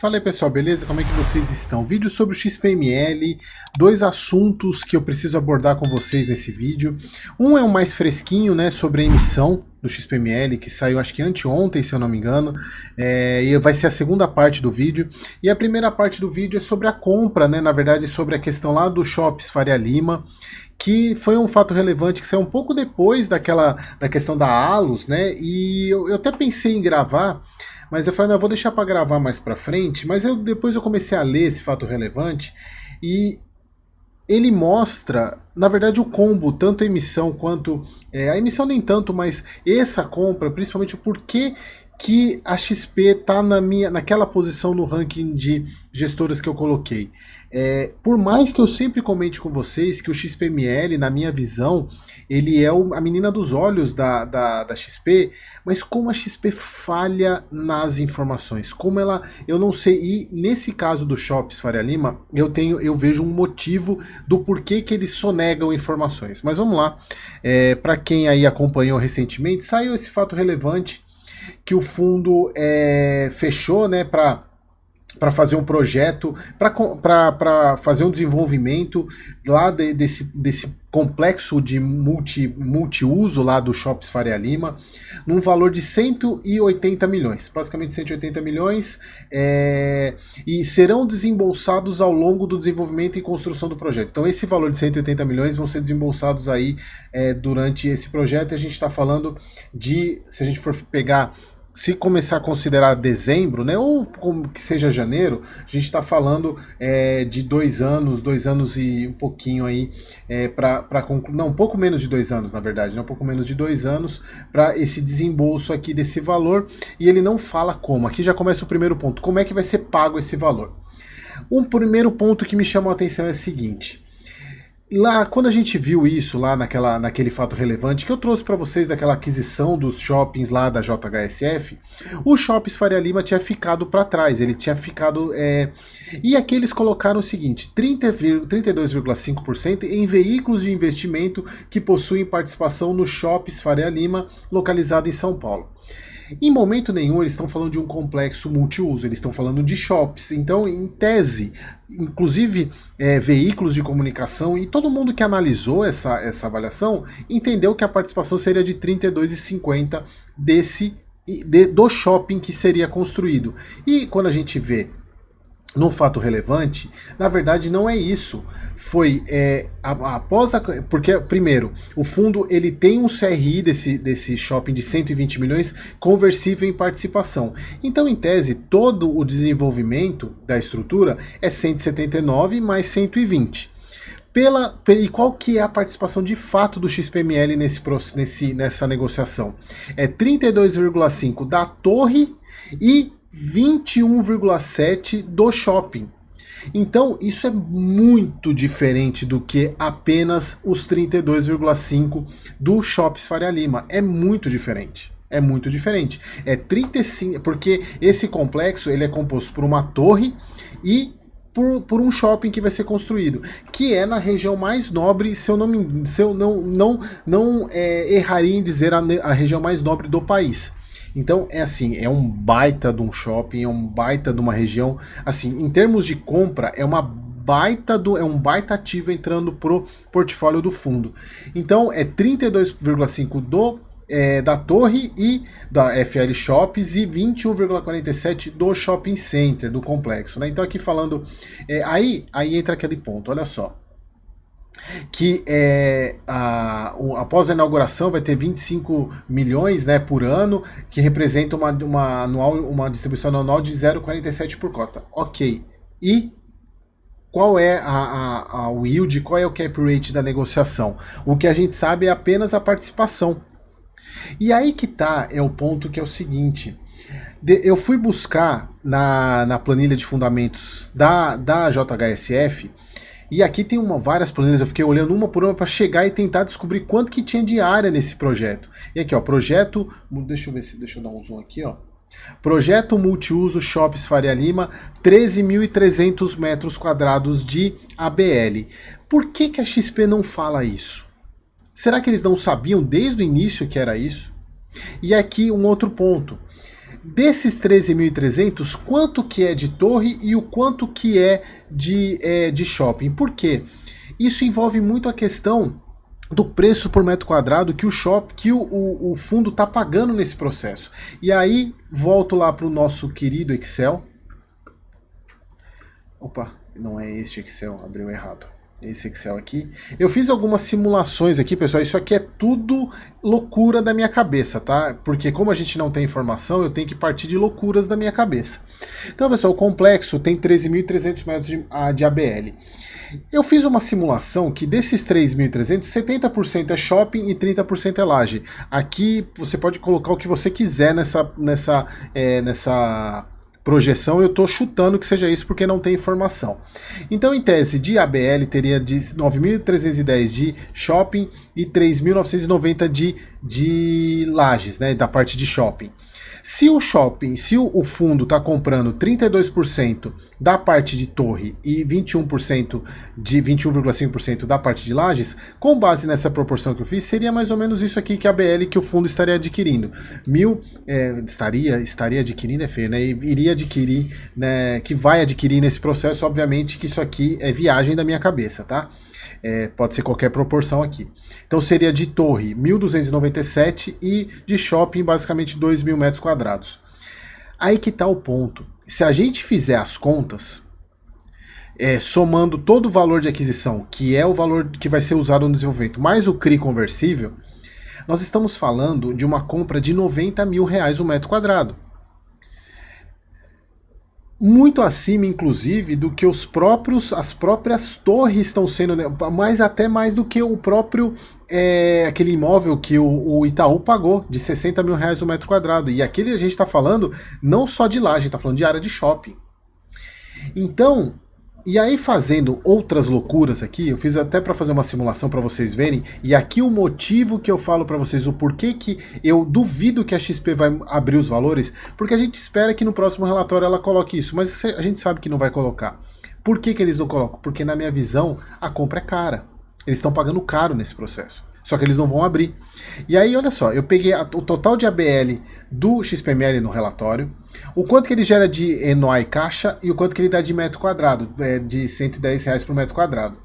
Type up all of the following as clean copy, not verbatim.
Fala aí pessoal, beleza? Como é que vocês estão? Vídeo sobre o XPML, dois assuntos que eu preciso abordar com vocês nesse vídeo. Um é o mais fresquinho, né, sobre a emissão do XPML, que saiu acho que anteontem, se eu não me engano, e vai ser a segunda parte do vídeo. E a primeira parte do vídeo é sobre a compra, né, na verdade sobre a questão lá do Shops Faria Lima, que foi um fato relevante que saiu um pouco depois da questão da Alus, né, e eu até pensei em gravar, mas eu falei, não, eu vou deixar para gravar mais para frente, mas depois eu comecei a ler esse fato relevante e ele mostra, na verdade, o combo, tanto a emissão quanto... a emissão nem tanto, mas essa compra, principalmente o porquê que a XP está naquela posição no ranking de gestoras que eu coloquei. Por mais que eu sempre comente com vocês que o XPML, na minha visão, ele é a menina dos olhos da XP, mas como a XP falha nas informações, como ela, eu não sei, e nesse caso do Shops Faria Lima, eu vejo um motivo do porquê que eles sonegam informações. Mas vamos lá, para quem aí acompanhou recentemente, saiu esse fato relevante que o fundo fechou, né, para fazer um projeto, para fazer um desenvolvimento lá desse complexo de multiuso lá do Shops Faria Lima, num valor de 180 milhões, basicamente 180 milhões, e serão desembolsados ao longo do desenvolvimento e construção do projeto. Então esse valor de 180 milhões vão ser desembolsados aí durante esse projeto, e a gente está falando de, se a gente for pegar, se começar a considerar dezembro, né, ou como que seja janeiro, a gente está falando de 2 anos e um pouquinho aí, para concluir, não, um pouco menos de 2 anos, na verdade, né, um pouco menos de 2 anos para esse desembolso aqui desse valor, e ele não fala como. Aqui já começa o primeiro ponto, como é que vai ser pago esse valor? Um primeiro ponto que me chamou a atenção é o seguinte: lá, quando a gente viu isso lá naquele fato relevante que eu trouxe para vocês daquela aquisição dos shoppings lá da JHSF, o Shoppings Faria Lima tinha ficado para trás, ele tinha ficado... E aqui eles colocaram o seguinte, 32,5% em veículos de investimento que possuem participação no Shoppings Faria Lima, localizado em São Paulo. Em momento nenhum eles estão falando de um complexo multiuso, eles estão falando de shops. Então, em tese, inclusive veículos de comunicação e todo mundo que analisou essa avaliação entendeu que a participação seria de 32,50% do shopping que seria construído. E quando a gente vê no fato relevante, na verdade não é isso. Foi porque primeiro, o fundo ele tem um CRI desse shopping de 120 milhões conversível em participação. Então, em tese, todo o desenvolvimento da estrutura é 179 mais 120. E qual que é a participação de fato do XPML nessa negociação? É 32,5% da torre e 21,7% do shopping. Então isso é muito diferente do que apenas os 32,5% do Shops Faria Lima. É muito diferente. É muito diferente. É 35%, porque esse complexo ele é composto por uma torre e por um shopping que vai ser construído, que é na região mais nobre, se eu não erraria em dizer a região mais nobre do país. Então é assim, é um baita de um shopping, é um baita de uma região, assim, em termos de compra, é um baita ativo entrando pro portfólio do fundo. Então é 32,5% da torre e da FL Shops e 21,47% do shopping center, do complexo, né? Então aqui falando, aí entra aquele ponto, olha só, que após a inauguração vai ter 25 milhões, né, por ano, que representa uma distribuição anual de 0,47 por cota. Ok. E qual é o yield, qual é o cap rate da negociação? O que a gente sabe é apenas a participação. E aí que é o ponto, que é o seguinte: eu fui buscar na planilha de fundamentos da JHSF, e aqui tem várias planilhas, eu fiquei olhando uma por uma para chegar e tentar descobrir quanto que tinha de área nesse projeto. E aqui, ó, projeto, deixa eu dar um zoom aqui, ó. Projeto multiuso Shops Faria Lima, 13.300 metros quadrados de ABL. Por que a XP não fala isso? Será que eles não sabiam desde o início que era isso? E aqui um outro ponto. Desses 13.300, quanto que é de torre e o quanto que é de shopping? Por quê? Isso envolve muito a questão do preço por metro quadrado que o fundo está pagando nesse processo. E aí, volto lá para o nosso querido Excel. Opa, não é este Excel, abriu errado. Esse Excel aqui. Eu fiz algumas simulações aqui, pessoal. Isso aqui é tudo loucura da minha cabeça, tá? Porque como a gente não tem informação, eu tenho que partir de loucuras da minha cabeça. Então, pessoal, o complexo tem 13.300 metros de ABL. Eu fiz uma simulação que desses 3.300, 70% é shopping e 30% é laje. Aqui você pode colocar o que você quiser nessa projeção, eu estou chutando que seja isso porque não tem informação. Então, em tese, de ABL teria de 9.310 de shopping e 3.990 de lajes, né, da parte de shopping. Se o fundo está comprando 32% da parte de torre e 21,5% da parte de lajes, com base nessa proporção que eu fiz, seria mais ou menos isso aqui que a BL que o fundo estaria adquirindo. Estaria adquirindo, é feio, né? Iria adquirir, né? Que vai adquirir nesse processo, obviamente que isso aqui é viagem da minha cabeça, tá? Pode ser qualquer proporção aqui. Então seria de torre 1.297 e de shopping basicamente 2.000 metros quadrados. Aí que está o ponto. Se a gente fizer as contas, somando todo o valor de aquisição, que é o valor que vai ser usado no desenvolvimento, mais o CRI conversível, nós estamos falando de uma compra de R$90 mil o metro quadrado. Muito acima, inclusive, do que as próprias torres estão sendo, até mais do que o próprio aquele imóvel que o Itaú pagou, de R$60 mil o metro quadrado. E aquele a gente está falando não só de laje, a gente está falando de área de shopping. Então, e aí fazendo outras loucuras aqui, eu fiz até para fazer uma simulação para vocês verem, e aqui o motivo que eu falo para vocês, o porquê que eu duvido que a XP vai abrir os valores, porque a gente espera que no próximo relatório ela coloque isso, mas a gente sabe que não vai colocar. Por que eles não colocam? Porque na minha visão, a compra é cara. Eles estão pagando caro nesse processo. Só que eles não vão abrir. E aí, olha só, eu peguei o total de ABL do XPML no relatório, o quanto que ele gera de NOI caixa e o quanto que ele dá de metro quadrado, de R$110 por metro quadrado.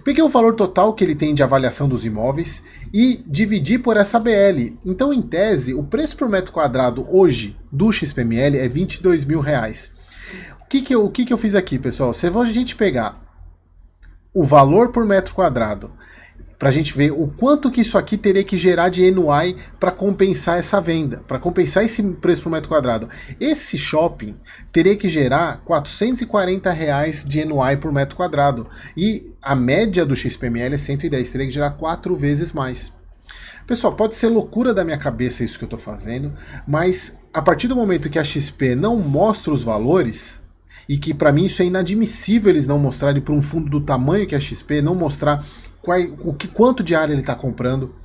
Peguei o valor total que ele tem de avaliação dos imóveis e dividi por essa ABL. Então, em tese, o preço por metro quadrado hoje do XPML é R$22 mil. O que eu fiz aqui, pessoal? Se a gente pegar o valor por metro quadrado, para a gente ver o quanto que isso aqui teria que gerar de NOI para compensar essa venda, para compensar esse preço por metro quadrado. Esse shopping teria que gerar R$440 de NOI por metro quadrado. E a média do XPML é 110, teria que gerar 4 vezes mais. Pessoal, pode ser loucura da minha cabeça isso que eu estou fazendo, mas a partir do momento que a XP não mostra os valores, e que para mim isso é inadmissível eles não mostrarem para um fundo do tamanho que a XP, não mostrar quanto de área ele está comprando.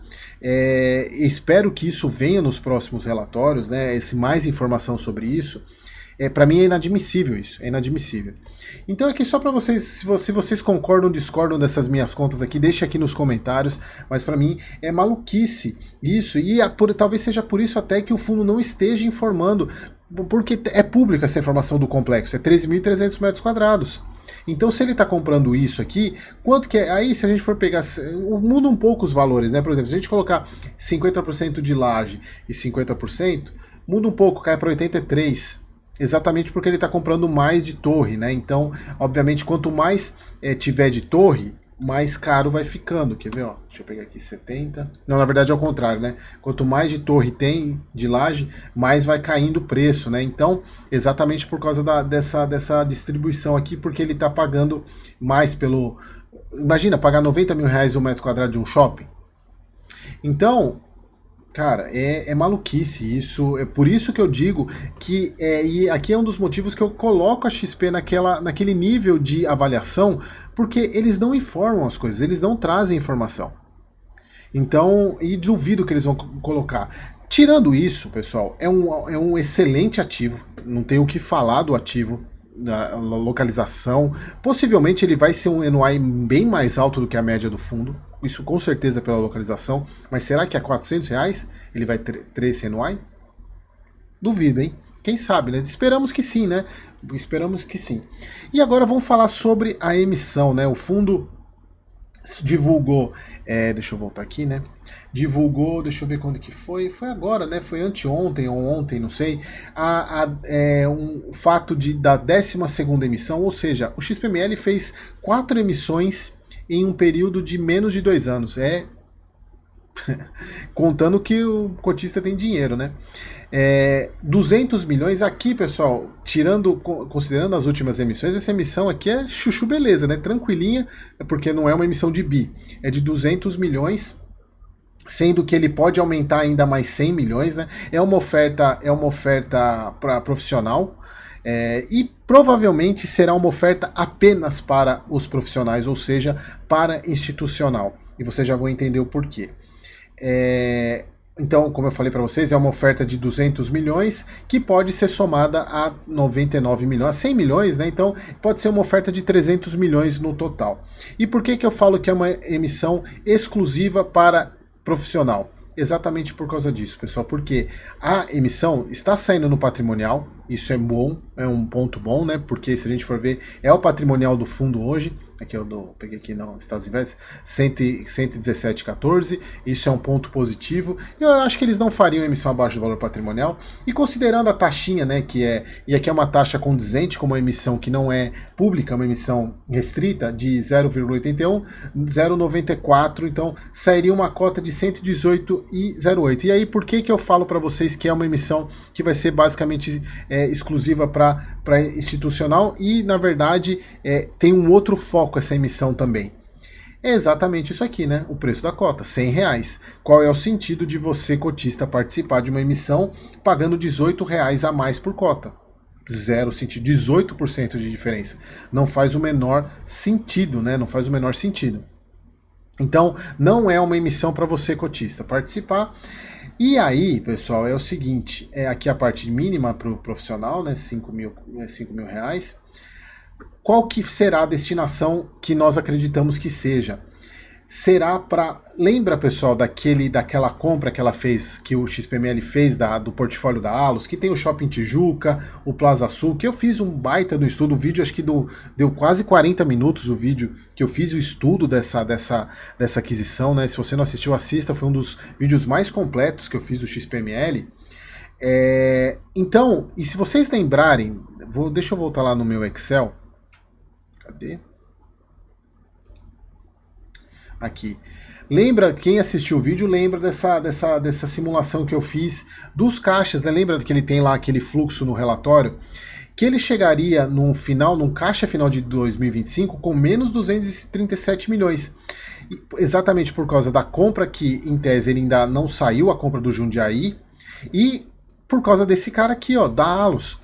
Espero que isso venha nos próximos relatórios, né? Mais informação sobre isso. Para mim é inadmissível isso, é inadmissível. Então aqui só para vocês, se vocês concordam ou discordam dessas minhas contas aqui, deixe aqui nos comentários, mas para mim é maluquice isso, e talvez seja por isso até que o fundo não esteja informando, porque é pública essa informação do complexo, é 13.300 metros quadrados. Então se ele está comprando isso aqui, quanto que é? Aí se a gente for pegar, muda um pouco os valores, né? Por exemplo, se a gente colocar 50% de laje e 50%, muda um pouco, cai para 83%. Exatamente porque ele está comprando mais de torre, né? Então, obviamente, quanto mais tiver de torre, mais caro vai ficando. Quer ver? Ó? Deixa eu pegar aqui 70. Não, na verdade é o contrário, né? Quanto mais de torre tem de laje, mais vai caindo o preço, né? Então, exatamente por causa dessa distribuição aqui, porque ele está pagando mais pelo... Imagina, pagar R$90 mil o metro quadrado de um shopping. Então... Cara, é maluquice isso, é por isso que eu digo que, e aqui é um dos motivos que eu coloco a XP naquele nível de avaliação, porque eles não informam as coisas, eles não trazem informação. Então, e duvido que eles vão colocar. Tirando isso, pessoal, é um excelente ativo, não tenho o que falar do ativo, da localização. Possivelmente ele vai ser um NOI bem mais alto do que a média do fundo, isso com certeza pela localização, mas será que a R$400 ele vai ter esse NOI? Duvido, hein? Quem sabe, né? Esperamos que sim, né? Esperamos que sim. E agora vamos falar sobre a emissão, né? O fundo divulgou, deixa eu voltar aqui, né? Divulgou, deixa eu ver quando que foi agora, né? Foi anteontem ou ontem, não sei, um fato da 12ª emissão, ou seja, o XPML fez 4 emissões em um período de menos de 2 anos. Contando que o cotista tem dinheiro, né? 200 milhões aqui, pessoal, considerando as últimas emissões, essa emissão aqui é chuchu beleza, né? Tranquilinha, porque não é uma emissão de bi, é de 200 milhões, sendo que ele pode aumentar ainda mais 100 milhões, né? É uma oferta para profissional. E provavelmente será uma oferta apenas para os profissionais, ou seja, para institucional. E vocês já vão entender o porquê. Então, como eu falei para vocês, é uma oferta de 200 milhões que pode ser somada a 99 milhões, a 100 milhões, né? Então, pode ser uma oferta de 300 milhões no total. E por que eu falo que é uma emissão exclusiva para profissional? Exatamente por causa disso, pessoal, porque a emissão está saindo no patrimonial, isso é bom, é um ponto bom, né? Porque se a gente for ver, é o patrimonial do fundo hoje, aqui eu peguei aqui no Estados Unidos, 117,14, isso é um ponto positivo, e eu acho que eles não fariam emissão abaixo do valor patrimonial, e considerando a taxinha, né, e aqui é uma taxa condizente com uma emissão que não é pública, uma emissão restrita de 0,81, 0,94, então sairia uma cota de 118,08. E aí, por que eu falo para vocês que é uma emissão que vai ser basicamente exclusiva para institucional e, na verdade, tem um outro foco essa emissão também? É exatamente isso aqui, né? O preço da cota, R$100. Qual é o sentido de você, cotista, participar de uma emissão pagando R$18 a mais por cota? Zero sentido, 18% de diferença. Não faz o menor sentido, né? Não faz o menor sentido. Então, não é uma emissão para você, cotista, participar. E aí, pessoal, é o seguinte, aqui a parte mínima para o profissional, né, 5 mil reais. Qual que será a destinação que nós acreditamos que seja? Será para... Lembra, pessoal, daquela compra que ela fez, que o XPML fez do portfólio da Allos, que tem o Shopping Tijuca, o Plaza Sul, que eu fiz um baita do estudo, o vídeo acho que deu quase 40 minutos o vídeo, que eu fiz o estudo dessa aquisição, né? Se você não assistiu, assista, foi um dos vídeos mais completos que eu fiz do XPML. Então, e se vocês lembrarem, deixa eu voltar lá no meu Excel. Cadê? Aqui. Lembra, quem assistiu o vídeo lembra dessa simulação que eu fiz dos caixas, né? Lembra que ele tem lá aquele fluxo no relatório? Que ele chegaria num caixa final de 2025 com menos 237 milhões. Exatamente por causa da compra que, em tese, ele ainda não saiu, a compra do Jundiaí, e por causa desse cara aqui, ó, da Allos.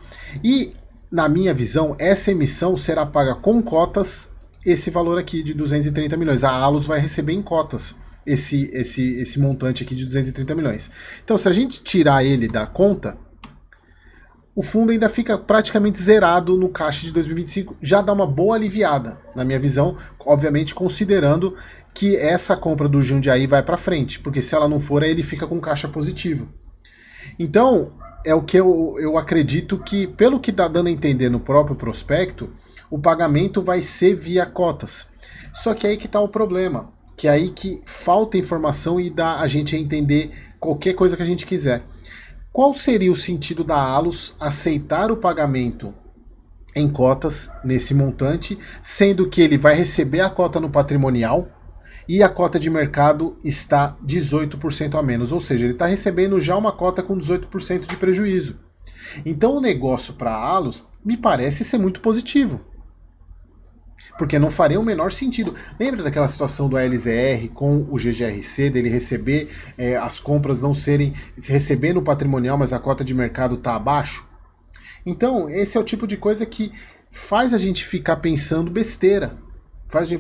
E, na minha visão, essa emissão será paga com cotas, esse valor aqui de 230 milhões. A Allos vai receber em cotas esse montante aqui de 230 milhões. Então, se a gente tirar ele da conta, o fundo ainda fica praticamente zerado no caixa de 2025, já dá uma boa aliviada, na minha visão, obviamente considerando que essa compra do Jundiaí vai para frente, porque se ela não for, aí ele fica com caixa positivo. Então, é o que eu acredito que, pelo que está dando a entender no próprio prospecto, o pagamento vai ser via cotas. Só que aí que está o problema, que é aí que falta informação e dá a gente a entender qualquer coisa que a gente quiser. Qual seria o sentido da Allos aceitar o pagamento em cotas nesse montante, sendo que ele vai receber a cota no patrimonial e a cota de mercado está 18% a menos, ou seja, ele está recebendo já uma cota com 18% de prejuízo. Então o negócio para a Allos me parece ser muito positivo, porque não faria o menor sentido. Lembra daquela situação do ALZR com o GGRC, dele receber, as compras não serem, receber no patrimonial, mas a cota de mercado está abaixo? Então, esse é o tipo de coisa que faz a gente ficar pensando besteira.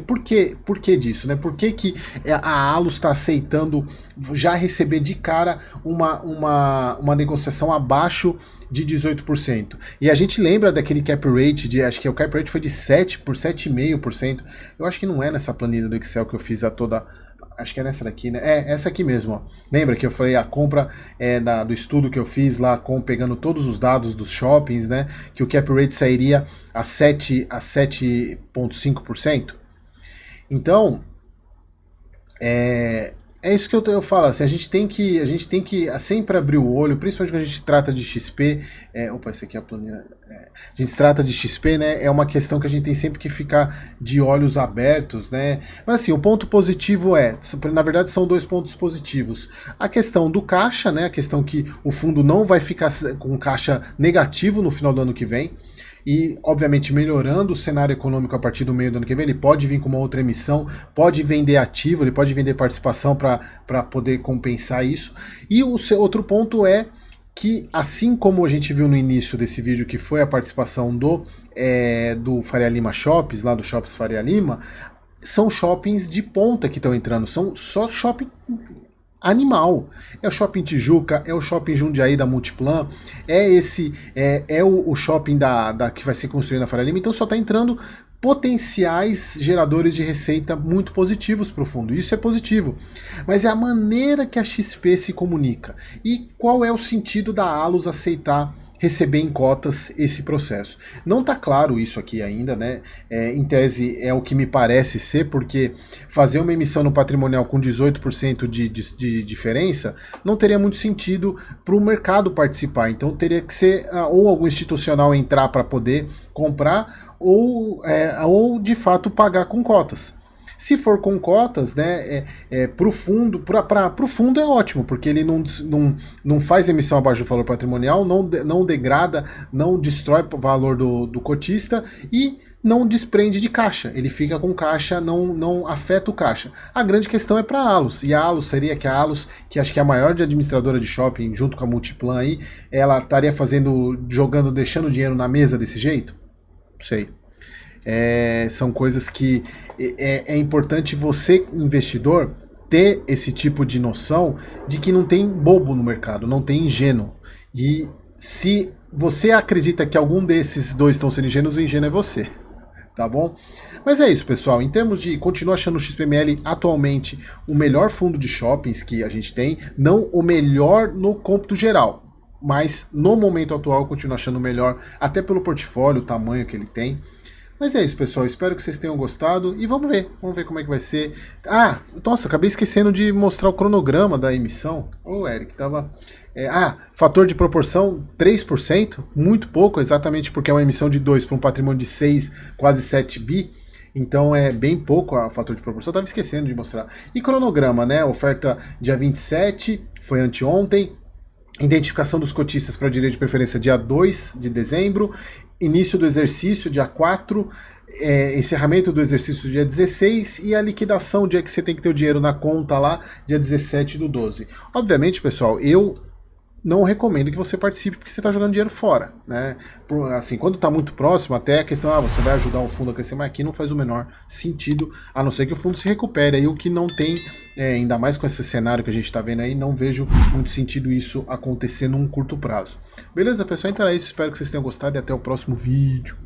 Por que disso, né? Por que a Allos está aceitando já receber de cara uma negociação abaixo de 18%? E a gente lembra daquele cap rate, acho que o cap rate foi de 7,5%. Eu acho que não é nessa planilha do Excel que eu fiz Acho que é nessa daqui, né? É, essa aqui mesmo, ó. Lembra que eu falei a compra do estudo que eu fiz lá, pegando todos os dados dos shoppings, né? Que o cap rate sairia a 7,5%. Então, é isso que eu falo, assim, a gente tem que sempre abrir o olho, principalmente quando a gente trata de XP. Opa, esse aqui é a planilha. A gente trata de XP, né? É uma questão que a gente tem sempre que ficar de olhos abertos, né? Mas assim, o ponto positivo na verdade, são dois pontos positivos. A questão do caixa, né? A questão que o fundo não vai ficar com caixa negativo no final do ano que vem. E, obviamente, melhorando o cenário econômico a partir do meio do ano que vem, ele pode vir com uma outra emissão, pode vender ativo, ele pode vender participação para poder compensar isso. E o outro ponto é que, assim como a gente viu no início desse vídeo, que foi a participação do Faria Lima Shoppings, lá do Shoppings Faria Lima, são shoppings de ponta que estão entrando, são só shopping animal. É o Shopping Tijuca, é o Shopping Jundiaí da Multiplan, o shopping que vai ser construído na Faria Lima, então só está entrando potenciais geradores de receita muito positivos para o fundo. Isso é positivo. Mas é a maneira que a XP se comunica. E qual é o sentido da Allos aceitar receber em cotas esse processo? Não está claro isso aqui ainda, né? Em tese é o que me parece ser, porque fazer uma emissão no patrimonial com 18% de diferença não teria muito sentido para o mercado participar. Então teria que ser ou algum institucional entrar para poder comprar ou de fato pagar com cotas. Se for com cotas, né, para o fundo é ótimo, porque ele não faz emissão abaixo do valor patrimonial, não degrada, não destrói o valor do cotista e não desprende de caixa. Ele fica com caixa, não afeta o caixa. A grande questão é para a Allos, e a Allos seria que a Allos, que acho que é a maior administradora de shopping, junto com a Multiplan aí, ela estaria deixando dinheiro na mesa desse jeito? Não sei. São coisas que é importante você, investidor, ter esse tipo de noção de que não tem bobo no mercado, não tem ingênuo. E se você acredita que algum desses dois estão sendo ingênuos, o ingênuo é você. Tá bom? Mas é isso, pessoal. Em termos de... Continuo achando o XPML atualmente o melhor fundo de shoppings que a gente tem, não o melhor no cômputo geral, mas no momento atual eu continuo achando o melhor, até pelo portfólio, o tamanho que ele tem. Mas é isso, pessoal, espero que vocês tenham gostado e vamos ver como é que vai ser. Nossa, acabei esquecendo de mostrar o cronograma da emissão. Eric, tava... fator de proporção 3%, muito pouco, exatamente porque é uma emissão de 2 para um patrimônio de 6, quase 7 bi. Então é bem pouco a fator de proporção, eu tava esquecendo de mostrar. E cronograma, né, oferta dia 27, foi anteontem. Identificação dos cotistas para direito de preferência dia 2 de dezembro, início do exercício dia 4, encerramento do exercício dia 16 e a liquidação, dia que você tem que ter o dinheiro na conta lá, dia 17 do 12. Obviamente, pessoal, eu não recomendo que você participe porque você está jogando dinheiro fora, né? Assim, quando está muito próximo, até a questão, você vai ajudar o fundo a crescer, mas aqui não faz o menor sentido, a não ser que o fundo se recupere. Aí o que não tem, ainda mais com esse cenário que a gente está vendo aí, não vejo muito sentido isso acontecer num curto prazo. Beleza, pessoal? Então é isso, espero que vocês tenham gostado e até o próximo vídeo.